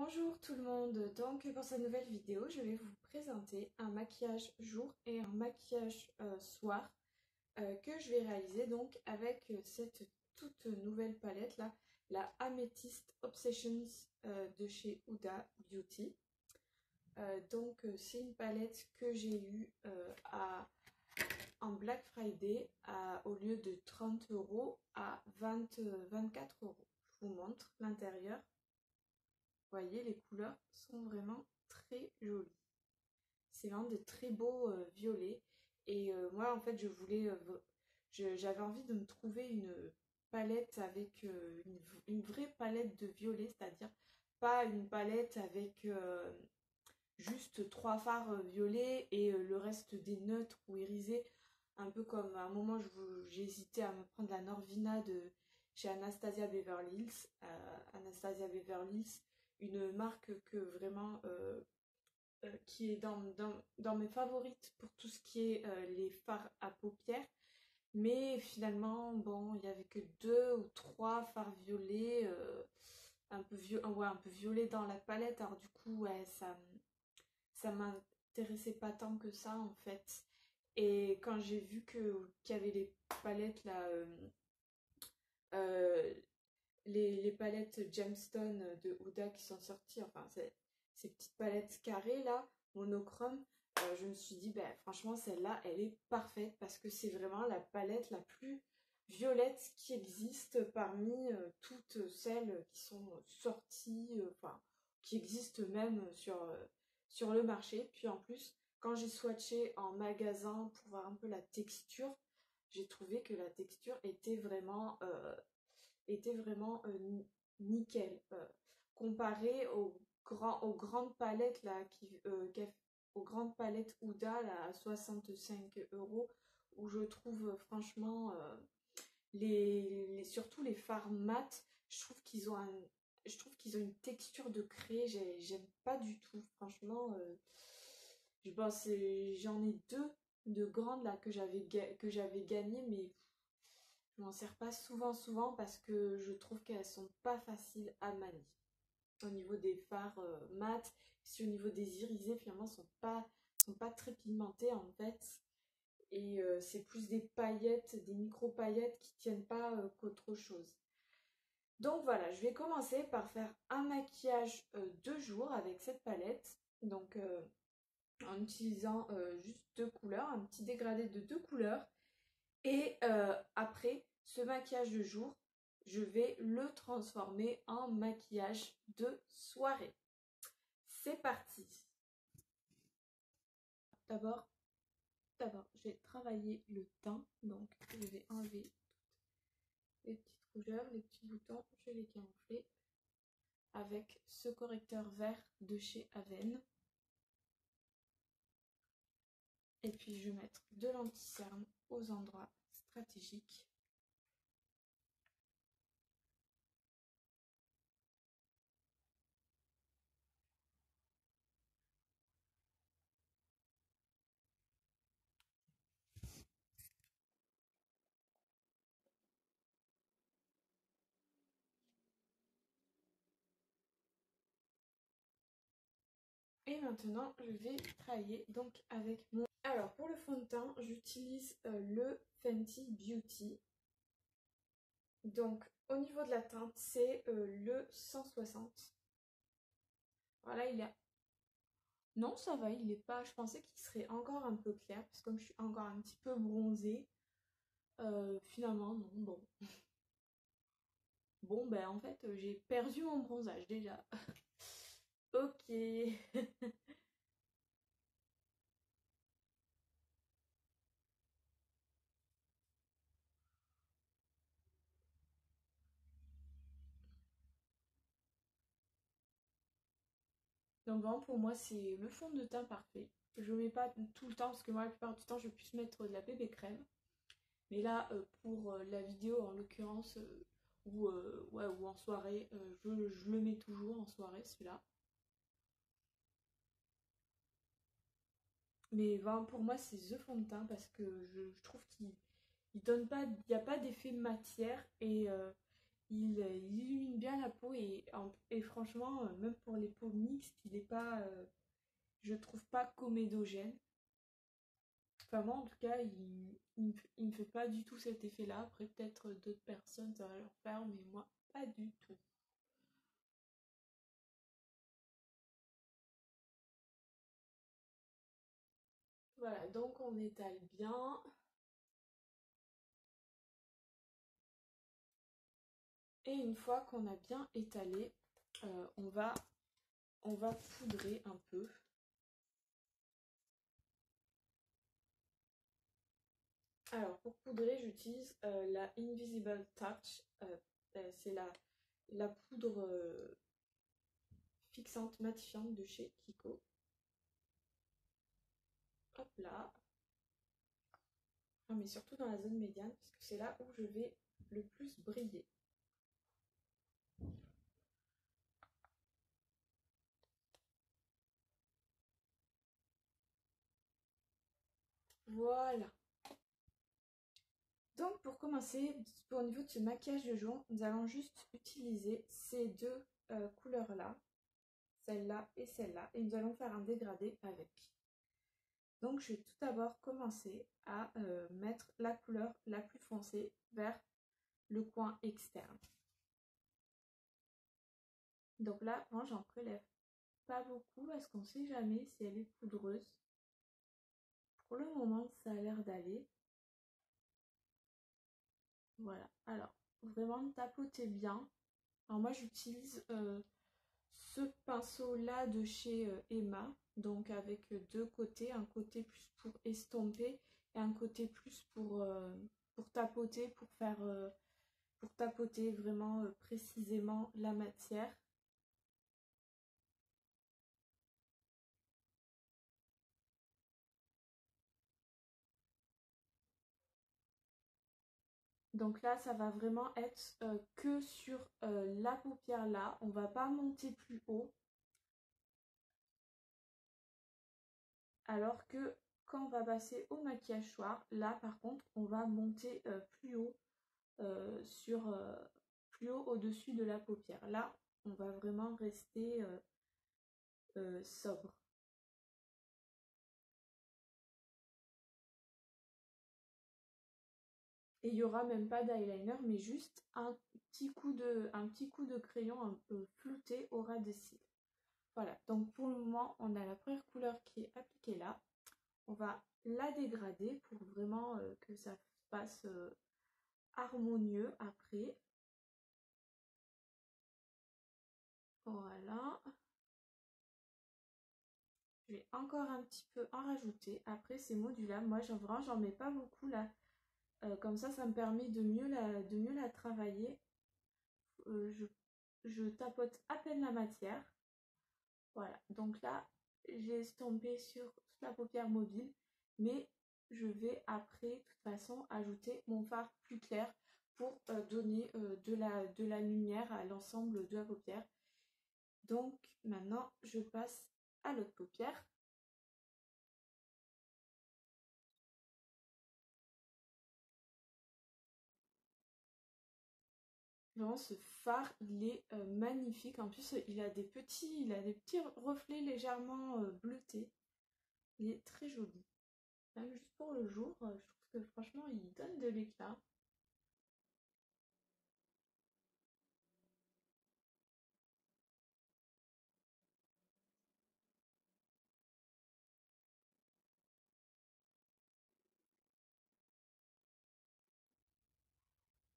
Bonjour tout le monde, donc pour cette nouvelle vidéo je vais vous présenter un maquillage jour et un maquillage soir que je vais réaliser donc avec cette toute nouvelle palette là, la Amethyst Obsessions de chez Huda Beauty. C'est une palette que j'ai eue en Black Friday au lieu de 30 € à 24 €. Je vous montre l'intérieur. Vous voyez, les couleurs sont vraiment très jolies. C'est vraiment de très beaux violets. Et moi, en fait, j'avais envie de me trouver une palette avec une vraie palette de violets, c'est-à-dire pas une palette avec juste 3 fards violets et le reste des neutres ou irisés. Un peu comme à un moment, j'hésitais à me prendre la Norvina de chez Anastasia Beverly Hills. Anastasia Beverly Hills, une marque que vraiment qui est dans mes favorites pour tout ce qui est les fards à paupières. Mais finalement, bon, il n'y avait que 2 ou 3 fards violets, un peu violets dans la palette. Alors du coup, ouais, ça m'intéressait pas tant que ça en fait. Et quand j'ai vu qu'il y avait les palettes là, euh, les palettes Gemstone de Huda qui sont sorties, enfin ces petites palettes carrées là, monochrome, je me suis dit, ben, franchement celle-là elle est parfaite parce que c'est vraiment la palette la plus violette qui existe parmi toutes celles qui sont sorties, enfin qui existent même sur le marché. Puis en plus, quand j'ai swatché en magasin pour voir un peu la texture, j'ai trouvé que la texture était vraiment nickel. Comparé aux grandes palettes là, aux grandes palettes Huda là, à 65 €, où je trouve franchement surtout les fards mat, je trouve qu'ils ont une texture de craie, j'aime pas du tout. Franchement, j'en ai deux de grandes là que j'avais gagnées, mais je m'en sers pas souvent parce que je trouve qu'elles sont pas faciles à manier. Au niveau des fards mat, si au niveau des irisés finalement sont pas très pigmentés en fait. Et c'est plus des paillettes, des micro paillettes qui tiennent pas qu'autre chose. Donc voilà, je vais commencer par faire un maquillage de jour avec cette palette. Donc en utilisant juste 2 couleurs, un petit dégradé de 2 couleurs. Et après ce maquillage de jour, je vais le transformer en maquillage de soirée. C'est parti. D'abord, j'ai travaillé le teint, donc je vais enlever les petites rougeurs, les petits boutons, je vais les camoufler avec ce correcteur vert de chez Aven. Et puis je vais mettre de l'anti-cerne aux endroits stratégiques. Et maintenant, je vais travailler donc avec mon... Alors, pour le fond de teint, j'utilise le Fenty Beauty. Donc, au niveau de la teinte, c'est le 160. Voilà, il a... Non, ça va, il est pas... Je pensais qu'il serait encore un peu clair, parce que comme je suis encore un petit peu bronzée, finalement, non, bon. Bon, ben en fait, j'ai perdu mon bronzage déjà. Ok. Donc vraiment pour moi c'est le fond de teint parfait. Je ne mets pas tout le temps parce que moi la plupart du temps je vais plus mettre de la bébé crème. Mais là pour la vidéo en l'occurrence ouais, ou en soirée, je le mets toujours en soirée celui-là. Mais vraiment pour moi c'est the fond de teint parce que je trouve qu'il donne pas, il n'y a pas d'effet matière et il illumine bien la peau et franchement, même pour les peaux mixtes, il n'est pas, je trouve pas comédogène. Enfin moi en tout cas, il me fait pas du tout cet effet-là. Après peut-être d'autres personnes ça va leur faire, mais moi pas du tout. Voilà, donc on étale bien. Et une fois qu'on a bien étalé, on va poudrer un peu. Alors pour poudrer, j'utilise la Invisible Touch. C'est la poudre fixante matifiante de chez Kiko. Hop là. Ah, mais surtout dans la zone médiane, parce que c'est là où je vais le plus briller. Voilà. Donc pour commencer, au niveau de ce maquillage de jour, nous allons juste utiliser ces deux couleurs-là, celle-là et celle-là, et nous allons faire un dégradé avec. Donc je vais tout d'abord commencer à mettre la couleur la plus foncée vers le coin externe. Donc là, moi j'en prélève pas beaucoup parce qu'on sait jamais si elle est poudreuse. Pour le moment, ça a l'air d'aller. Voilà, alors vraiment tapoter bien. Alors moi j'utilise ce pinceau là de chez Emma, donc avec deux côtés, un côté plus pour estomper et un côté plus pour tapoter, pour tapoter vraiment précisément la matière. Donc là, ça va vraiment être que sur la paupière là. On va pas monter plus haut. Alors que quand on va passer au maquillage soir, là par contre, on va monter plus haut plus haut au-dessus de la paupière. Là, on va vraiment rester sobre. Et il n'y aura même pas d'eyeliner, mais juste un petit coup de crayon un peu flouté au ras des cils. Voilà, donc pour le moment, on a la première couleur qui est appliquée là. On va la dégrader pour vraiment que ça passe harmonieux après. Voilà. Je vais encore un petit peu en rajouter. Après, c'est modulable. Moi, j'en mets pas beaucoup là. Comme ça me permet de mieux la travailler. Euh, je, je tapote à peine la matière. Voilà. Donc là, j'ai estompé sur toute la paupière mobile. Mais je vais après, de toute façon, ajouter mon fard plus clair pour donner de la lumière à l'ensemble de la paupière. Donc maintenant, je passe à l'autre paupière. Vraiment, ce phare, il est magnifique. En plus, il a des petits reflets légèrement bleutés. Il est très joli. Même juste pour le jour, je trouve que franchement, il donne de l'éclat.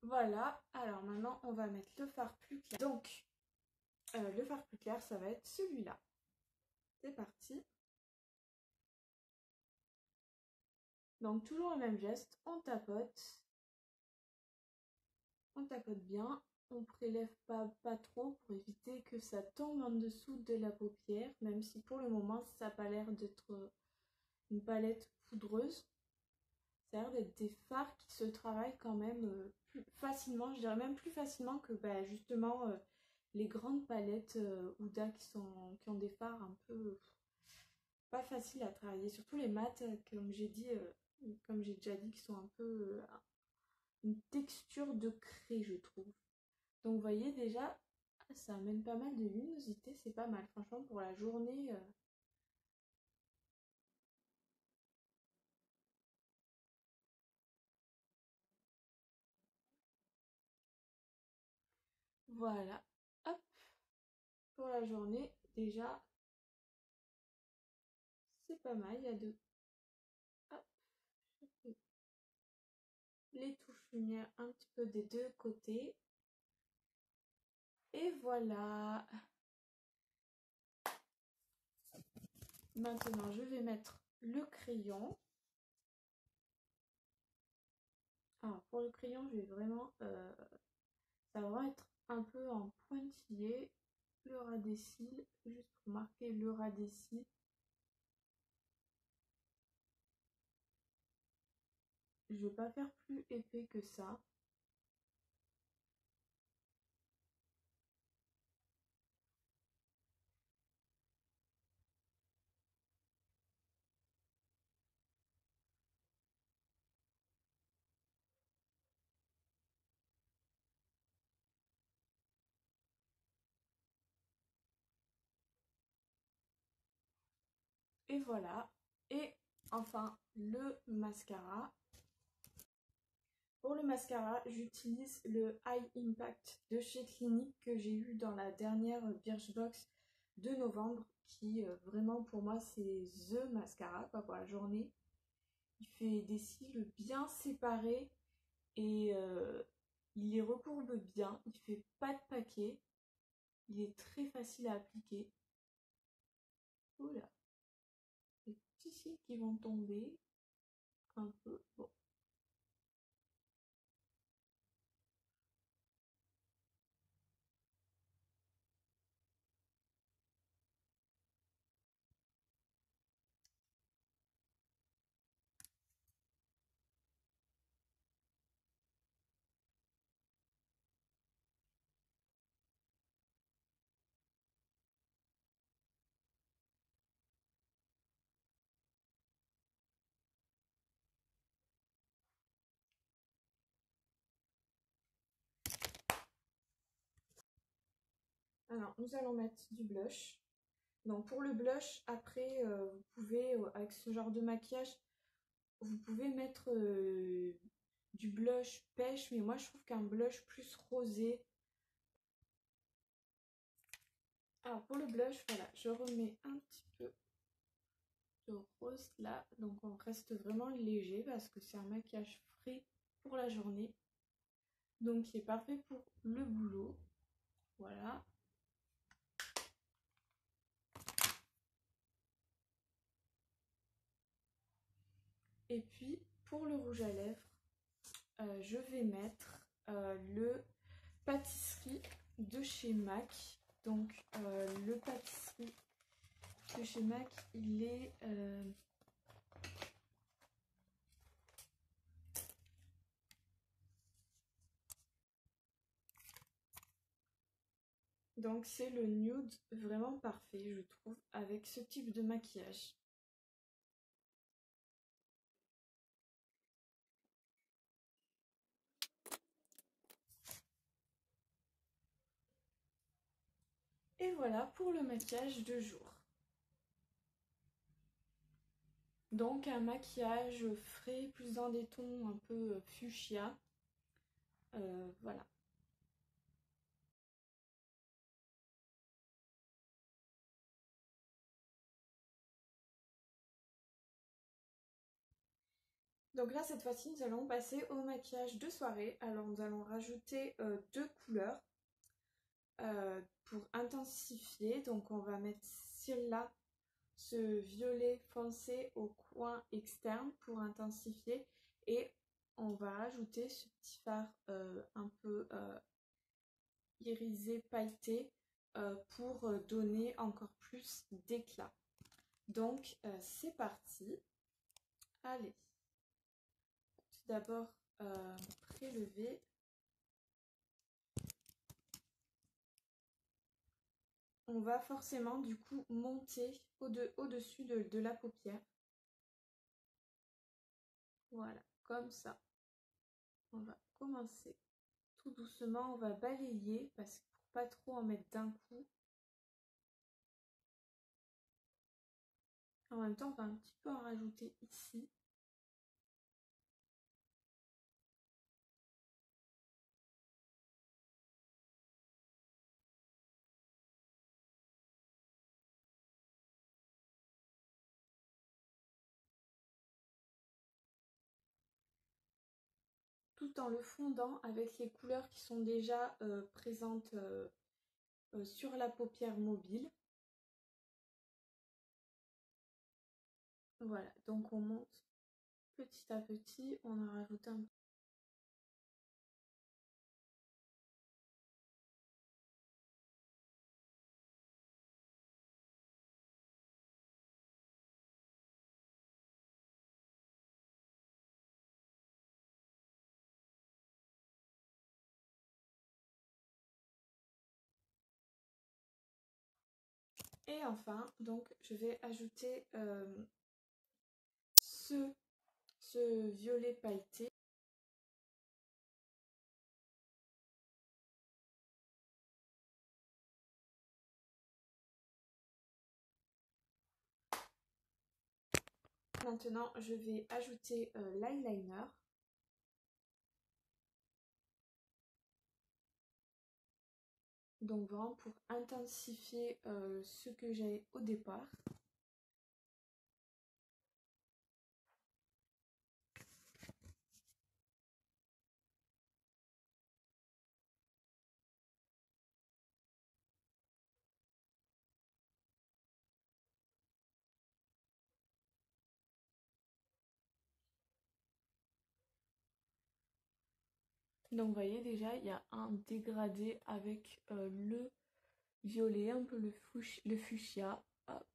Voilà. Alors maintenant, on va mettre le fard plus clair. Donc, le fard plus clair, ça va être celui-là. C'est parti. Donc, toujours le même geste. On tapote bien. On prélève pas trop pour éviter que ça tombe en dessous de la paupière, même si pour le moment ça n'a pas l'air d'être une palette poudreuse. Ça a l'air d'être des fards qui se travaillent quand même plus facilement, je dirais même plus facilement que bah, justement les grandes palettes Huda qui ont des fards un peu pas faciles à travailler, surtout les mats comme j'ai déjà dit, qui sont un peu une texture de craie je trouve. Donc vous voyez déjà, ça amène pas mal de luminosité, c'est pas mal. Franchement pour la journée, voilà. Hop, pour la journée, déjà, c'est pas mal. Il y a de... Hop, je fais les touches lumière un petit peu des deux côtés. Et voilà. Maintenant, je vais mettre le crayon. Alors, pour le crayon, je vais vraiment... ça va vraiment être un peu en pointillé. Le ras des cils, juste pour marquer le ras des cils. Je ne vais pas faire plus épais que ça. Et voilà. Et enfin, le mascara. Pour le mascara, j'utilise le High Impact de chez Clinique que j'ai eu dans la dernière Birchbox de novembre, qui vraiment pour moi c'est THE mascara quoi, pour la journée. Il fait des cils bien séparés et il les recourbe bien, il fait pas de paquet, il est très facile à appliquer. Oula, les petits cils qui vont tomber un peu. Bon. Alors, nous allons mettre du blush. Donc pour le blush, après, vous pouvez, avec ce genre de maquillage, vous pouvez mettre du blush pêche, mais moi je trouve qu'un blush plus rosé. Alors pour le blush, voilà, je remets un petit peu de rose là. Donc on reste vraiment léger parce que c'est un maquillage frais pour la journée. Donc qui est parfait pour le boulot. Voilà. Et puis pour le rouge à lèvres, je vais mettre le pâtisserie de chez MAC. Donc le pâtisserie de chez MAC, il est donc c'est le nude vraiment parfait je trouve avec ce type de maquillage. Et voilà pour le maquillage de jour. Donc un maquillage frais, plus dans des tons un peu fuchsia. Voilà. Donc là cette fois-ci nous allons passer au maquillage de soirée. Alors nous allons rajouter deux couleurs pour intensifier. Donc on va mettre celle-là, ce violet foncé au coin externe pour intensifier, et on va ajouter ce petit fard un peu irisé, pailleté pour donner encore plus d'éclat. Donc c'est parti. Allez, tout d'abord prélever. On va forcément du coup monter au-dessus de la paupière. Voilà, comme ça. On va commencer tout doucement, on va balayer parce que pour pas trop en mettre d'un coup. En même temps, on va un petit peu en rajouter ici. Tout en le fondant avec les couleurs qui sont déjà présentes sur la paupière mobile. Voilà, donc on monte petit à petit, on en rajoute un peu. Et enfin, donc je vais ajouter ce violet pailleté. Maintenant, je vais ajouter l'eyeliner. Donc vraiment pour intensifier ce que j'ai au départ. Donc vous voyez déjà, il y a un dégradé avec le violet, un peu le fuchsia. Hop.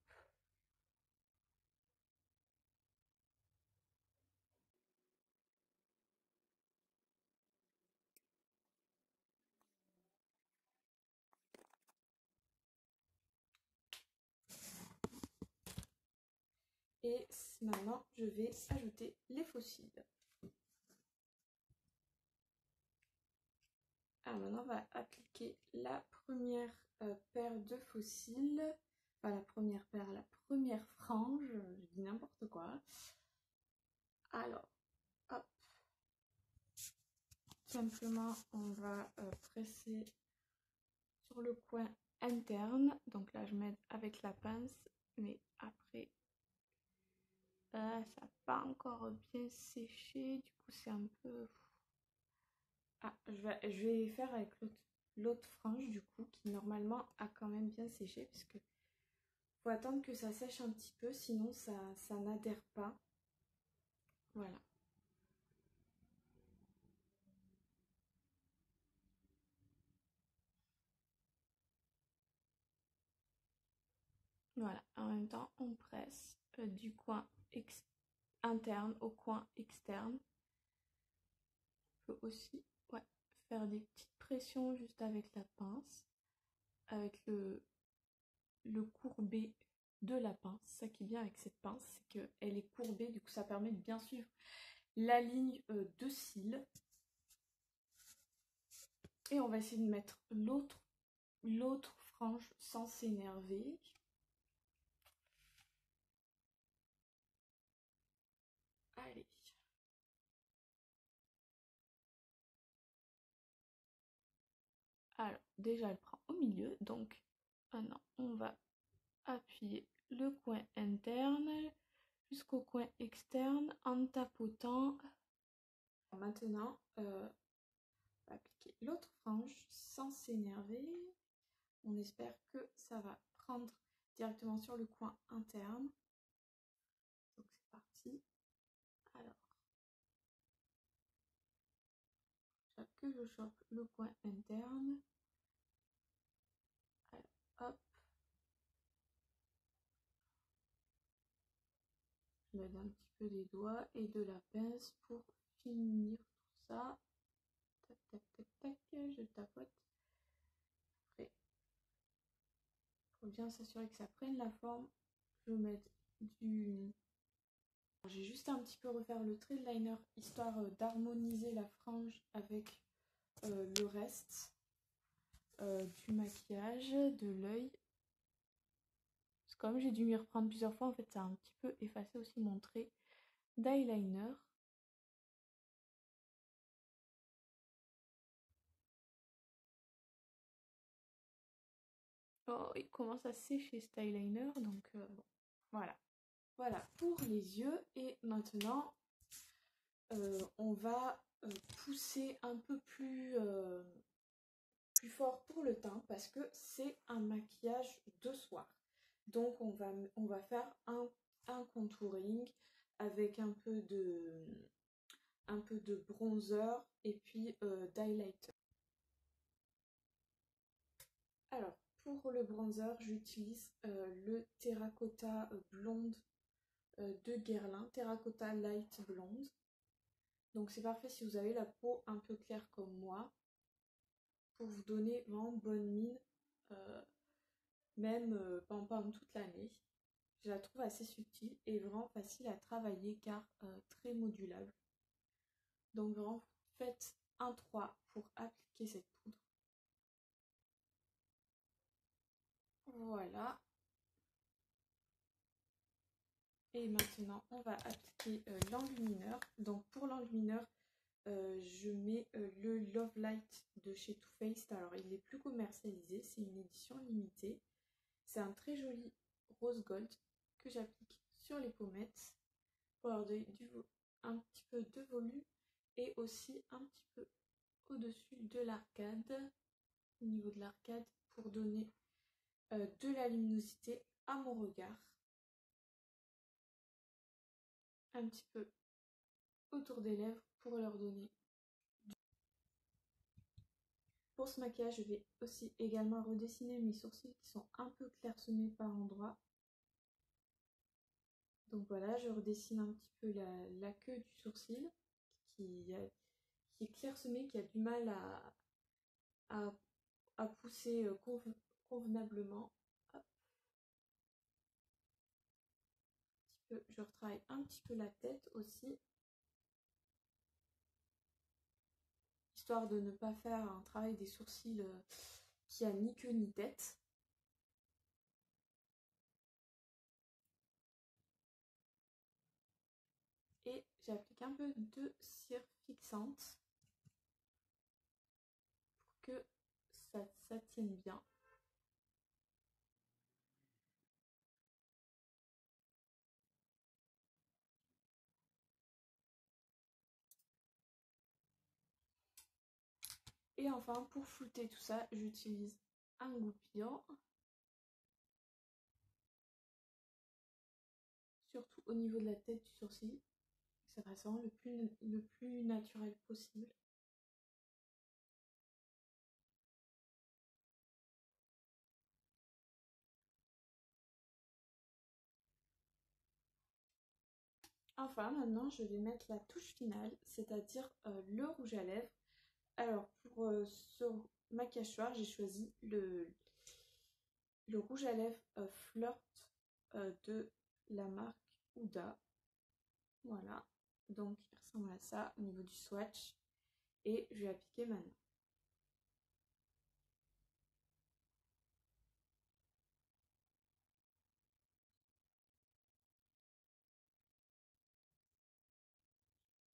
Et maintenant, je vais ajouter les faux cils. Alors maintenant, on va appliquer la première paire de faux cils. Enfin, la première paire, la première frange, je dis n'importe quoi. Alors, hop. Simplement, on va presser sur le coin interne. Donc là, je m'aide avec la pince, mais après, ça n'a pas encore bien séché. Du coup, c'est un peu... Ah, je vais faire avec l'autre frange, du coup, qui normalement a quand même bien séché, parce que faut attendre que ça sèche un petit peu, sinon ça n'adhère pas. Voilà. Voilà, en même temps, on presse du coin interne au coin externe. On peut aussi faire des petites pressions juste avec la pince, avec le courbé de la pince. Ça qui est bien avec cette pince, c'est qu'elle est courbée, du coup ça permet de bien suivre la ligne de cils. Et on va essayer de mettre l'autre frange sans s'énerver. Allez. Alors, déjà, elle prend au milieu. Donc, maintenant, on va appuyer le coin interne jusqu'au coin externe en tapotant. Maintenant, on va appliquer l'autre frange sans s'énerver. On espère que ça va prendre directement sur le coin interne. Donc, c'est parti. Alors, que je chope le coin interne. Alors, hop. Je m'aide un petit peu des doigts et de la pince pour finir tout ça. Tac, tac, tac, tac. Je tapote. Après, pour bien s'assurer que ça prenne la forme, je vais mettre du... J'ai juste un petit peu refaire le trait de liner, histoire d'harmoniser la frange avec le reste du maquillage de l'œil. Comme j'ai dû m'y reprendre plusieurs fois, en fait, ça a un petit peu effacé aussi mon trait d'eyeliner. Oh, il commence à sécher cet eyeliner, donc bon, voilà. Voilà pour les yeux. Et maintenant, on va pousser un peu plus fort pour le teint parce que c'est un maquillage de soir. Donc on va faire un contouring avec un peu de bronzer et puis d'highlighter. Alors pour le bronzer, j'utilise le Terracotta Blonde de Guerlain, Terracotta Light Blonde. Donc c'est parfait si vous avez la peau un peu claire comme moi, pour vous donner vraiment bonne mine, même pendant toute l'année. Je la trouve assez subtile et vraiment facile à travailler car très modulable. Donc vraiment faites un 3 pour appliquer cette poudre. Voilà. Et maintenant on va appliquer l'enlumineur. Donc pour l'enlumineur, je mets le Love Light de chez Too Faced. Alors il n'est plus commercialisé, c'est une édition limitée. C'est un très joli rose gold que j'applique sur les pommettes pour leur donner un petit peu de volume et aussi un petit peu au-dessus de l'arcade, au niveau de l'arcade, pour donner de la luminosité à mon regard. Un petit peu autour des lèvres pour leur donner. Pour ce maquillage, je vais aussi également redessiner mes sourcils qui sont un peu clairsemés par endroits. Donc voilà, je redessine un petit peu la queue du sourcil qui est clairsemé, qui a du mal à pousser convenablement. Hop. Je retravaille un petit peu la tête aussi, histoire de ne pas faire un travail des sourcils qui a ni queue ni tête. Et j'applique un peu de cire fixante pour que ça tienne bien. Et enfin, pour flouter tout ça, j'utilise un goupillant, surtout au niveau de la tête du sourcil. Ça reste vraiment le plus naturel possible. Enfin, maintenant, je vais mettre la touche finale, c'est-à-dire le rouge à lèvres. Alors, pour ce maquillage soir, j'ai choisi le rouge à lèvres Flirt de la marque Huda. Voilà, donc il ressemble à ça au niveau du swatch. Et je vais appliquer maintenant.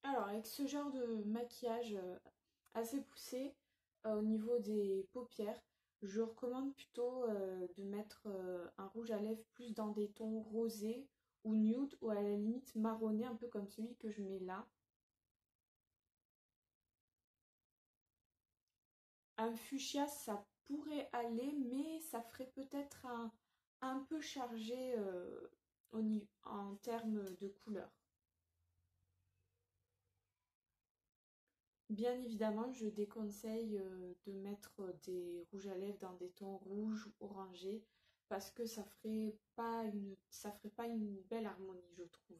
Alors, avec ce genre de maquillage assez poussé au niveau des paupières, je recommande plutôt de mettre un rouge à lèvres plus dans des tons rosés ou nude ou à la limite marronné, un peu comme celui que je mets là. Un fuchsia, ça pourrait aller, mais ça ferait peut-être un peu chargé en termes de couleur. Bien évidemment, je déconseille de mettre des rouges à lèvres dans des tons rouges ou orangés parce que ça ferait pas une belle harmonie, je trouve.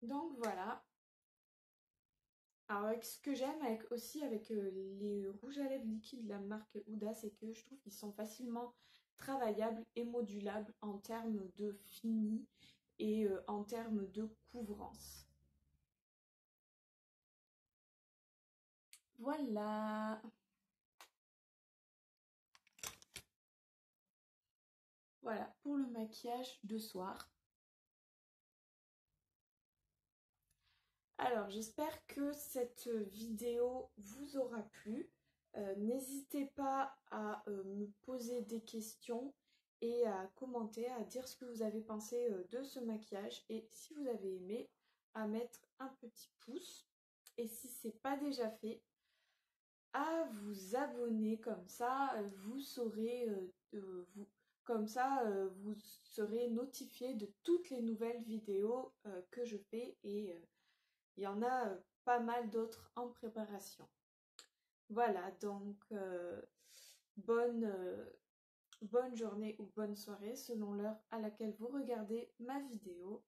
Donc voilà, Alors avec ce que j'aime aussi avec les rouges à lèvres liquides de la marque Huda, c'est que je trouve qu'ils sont facilement travaillables et modulables en termes de fini et en termes de couvrance. Voilà. Voilà pour le maquillage de soir. Alors j'espère que cette vidéo vous aura plu. N'hésitez pas à me poser des questions et à commenter, à dire ce que vous avez pensé de ce maquillage et si vous avez aimé, à mettre un petit pouce. Et si ce n'est pas déjà fait, à vous abonner, comme ça vous saurez vous serez notifié de toutes les nouvelles vidéos que je fais et il y en a pas mal d'autres en préparation. Voilà, donc bonne journée ou bonne soirée selon l'heure à laquelle vous regardez ma vidéo.